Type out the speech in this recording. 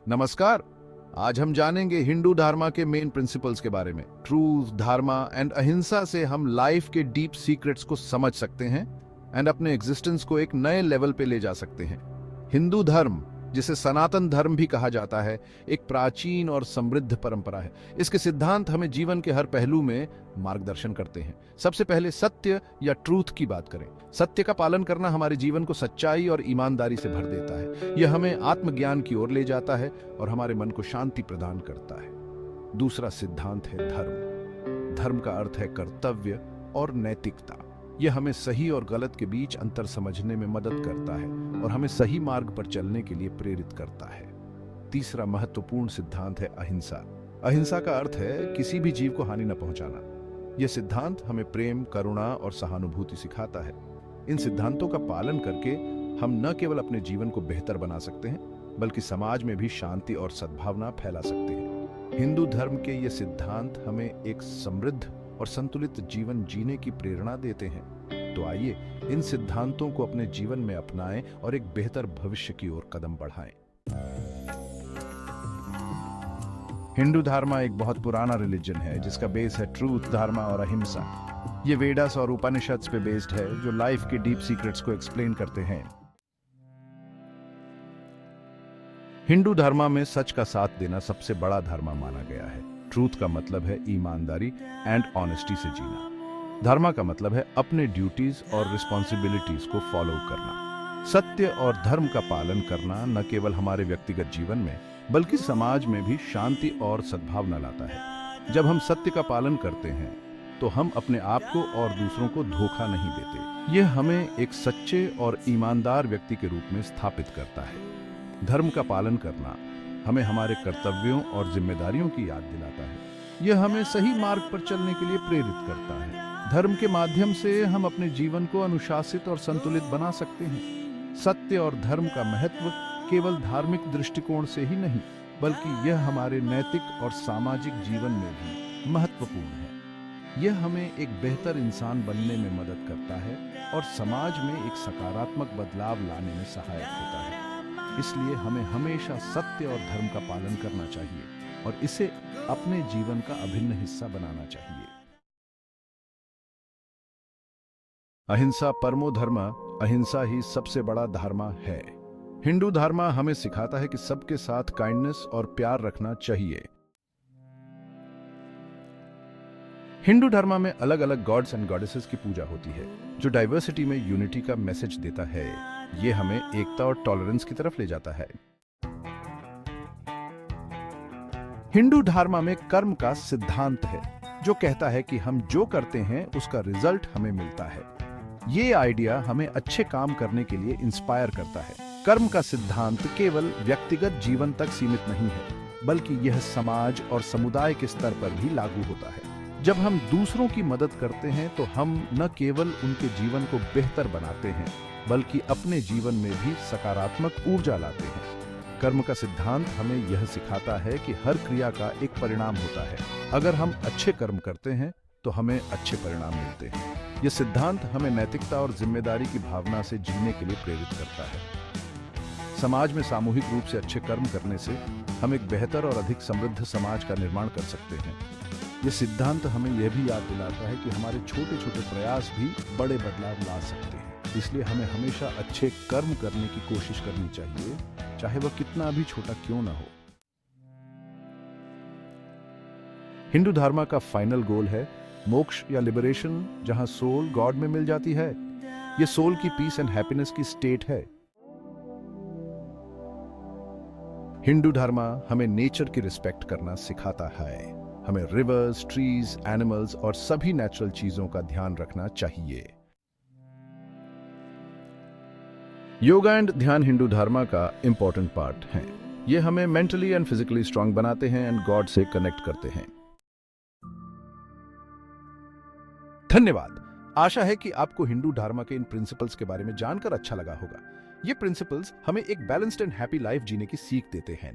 नमस्कार। आज हम जानेंगे हिंदू धर्म के मेन प्रिंसिपल्स के बारे में। ट्रूथ, धर्मा एंड अहिंसा से हम लाइफ के डीप सीक्रेट्स को समझ सकते हैं एंड अपने एग्जिस्टेंस को एक नए लेवल पे ले जा सकते हैं। हिंदू धर्म, जिसे सनातन धर्म भी कहा जाता है, एक प्राचीन और समृद्ध परंपरा है। इसके सिद्धांत हमें जीवन के हर पहलू में मार्गदर्शन करते हैं। सबसे पहले सत्य या ट्रूथ की बात करें। सत्य का पालन करना हमारे जीवन को सच्चाई और ईमानदारी से भर देता है। यह हमें आत्मज्ञान की ओर ले जाता है और हमारे मन को शांति प्रदान करता है। दूसरा सिद्धांत है धर्म। धर्म का अर्थ है कर्तव्य और नैतिकता। यह हमें सही और गलत के बीच अंतर समझने में मदद करता है और हमें सही मार्ग पर चलने के लिए प्रेरित करता है। तीसरा महत्वपूर्ण सिद्धांत है अहिंसा। अहिंसा का अर्थ है किसी भी जीव को हानि न पहुंचाना। यह सिद्धांत हमें प्रेम, करुणा और सहानुभूति सिखाता है। इन सिद्धांतों का पालन करके हम न केवल अपने जीवन को बेहतर बना सकते हैं, बल्कि समाज में भी शांति और सद्भावना फैला सकते हैं। हिंदू धर्म के ये सिद्धांत हमें एक समृद्ध और संतुलित जीवन जीने की प्रेरणा देते हैं। तो आइए इन सिद्धांतों को अपने जीवन में अपनाएं और एक बेहतर भविष्य की ओर कदम बढ़ाएं। हिंदू धर्म एक बहुत पुराना रिलीजन है जिसका बेस है ट्रूथ, धर्म और अहिंसा। ये वेदास और उपनिषद्स पे बेस्ड है जो लाइफ के डीप सीक्रेट्स को एक्सप्लेन करते हैं। हिंदू धर्म में सच का साथ देना सबसे बड़ा धर्म माना गया है। ट्रूथ का मतलब है ईमानदारी एंड ऑनेस्टी से जीना। धर्म का मतलब है अपने ड्यूटीज और रिस्पॉन्सिबिलिटीज को फॉलो करना। सत्य और धर्म का पालन करना न केवल हमारे व्यक्तिगत जीवन में बल्कि समाज में भी शांति और सद्भावना लाता है। जब हम सत्य का पालन करते हैं तो हम अपने आप को और दूसरों को धोखा नहीं देते। यह हमें एक सच्चे और ईमानदार व्यक्ति के रूप में स्थापित करता है। धर्म का पालन करना हमें हमारे कर्तव्यों और जिम्मेदारियों की याद दिलाता है। यह हमें सही मार्ग पर चलने के लिए प्रेरित करता है। धर्म के माध्यम से हम अपने जीवन को अनुशासित और संतुलित बना सकते हैं। सत्य और धर्म का महत्व केवल धार्मिक दृष्टिकोण से ही नहीं, बल्कि यह हमारे नैतिक और सामाजिक जीवन में भी महत्वपूर्ण है। यह हमें एक बेहतर इंसान बनने में मदद करता है और समाज में एक सकारात्मक बदलाव लाने में सहायक होता है। इसलिए हमें हमेशा सत्य और धर्म का पालन करना चाहिए और इसे अपने जीवन का अभिन्न हिस्सा बनाना चाहिए। अहिंसा परमो धर्म। अहिंसा ही सबसे बड़ा धर्म है। हिंदू धर्म हमें सिखाता है कि सबके साथ काइंडनेस और प्यार रखना चाहिए। हिंदू धर्म में अलग अलग गॉड्स एंड गॉडेसेस की पूजा होती है जो डाइवर्सिटी में यूनिटी का मैसेज देता है। ये हमें एकता और टॉलरेंस की तरफ ले जाता है। हिंदू धर्म में कर्म का सिद्धांत है जो कहता है कि हम जो करते हैं उसका रिजल्ट हमें मिलता है। ये आइडिया हमें अच्छे काम करने के लिए इंस्पायर करता है। कर्म का सिद्धांत केवल व्यक्तिगत जीवन तक सीमित नहीं है, बल्कि यह समाज और समुदाय के स्तर पर भी लागू होता है। जब हम दूसरों की मदद करते हैं तो हम न केवल उनके जीवन को बेहतर बनाते हैं, बल्कि अपने जीवन में भी सकारात्मक ऊर्जा लाते हैं। कर्म का सिद्धांत हमें यह सिखाता है कि हर क्रिया का एक परिणाम होता है। अगर हम अच्छे कर्म करते हैं तो हमें अच्छे परिणाम मिलते हैं। यह सिद्धांत हमें नैतिकता और जिम्मेदारी की भावना से जीने के लिए प्रेरित करता है। समाज में सामूहिक रूप से अच्छे कर्म करने से हम एक बेहतर और अधिक समृद्ध समाज का निर्माण कर सकते हैं। यह सिद्धांत हमें यह भी याद दिलाता है कि हमारे छोटे छोटे प्रयास भी बड़े बदलाव ला सकते हैं। इसलिए हमें हमेशा अच्छे कर्म करने की कोशिश करनी चाहिए, चाहे वह कितना भी छोटा क्यों ना हो। हिंदू धर्म का फाइनल गोल है मोक्ष या लिबरेशन, जहां सोल गॉड में मिल जाती है। यह सोल की पीस एंड हैप्पीनेस की स्टेट है। हिंदू धर्म हमें नेचर की रिस्पेक्ट करना सिखाता है। हमें रिवर्स, ट्रीज, एनिमल्स और सभी नेचुरल चीजों का ध्यान रखना चाहिए। योगा एंड ध्यान हिंदू धर्म का इंपॉर्टेंट पार्ट है। ये हमें मेंटली एंड फिजिकली स्ट्रांग बनाते हैं एंड गॉड से कनेक्ट करते हैं। धन्यवाद। आशा है कि आपको हिंदू धर्म के इन प्रिंसिपल्स के बारे में जानकर अच्छा लगा होगा। ये प्रिंसिपल्स हमें एक बैलेंस्ड एंड हैप्पी लाइफ जीने की सीख देते हैं।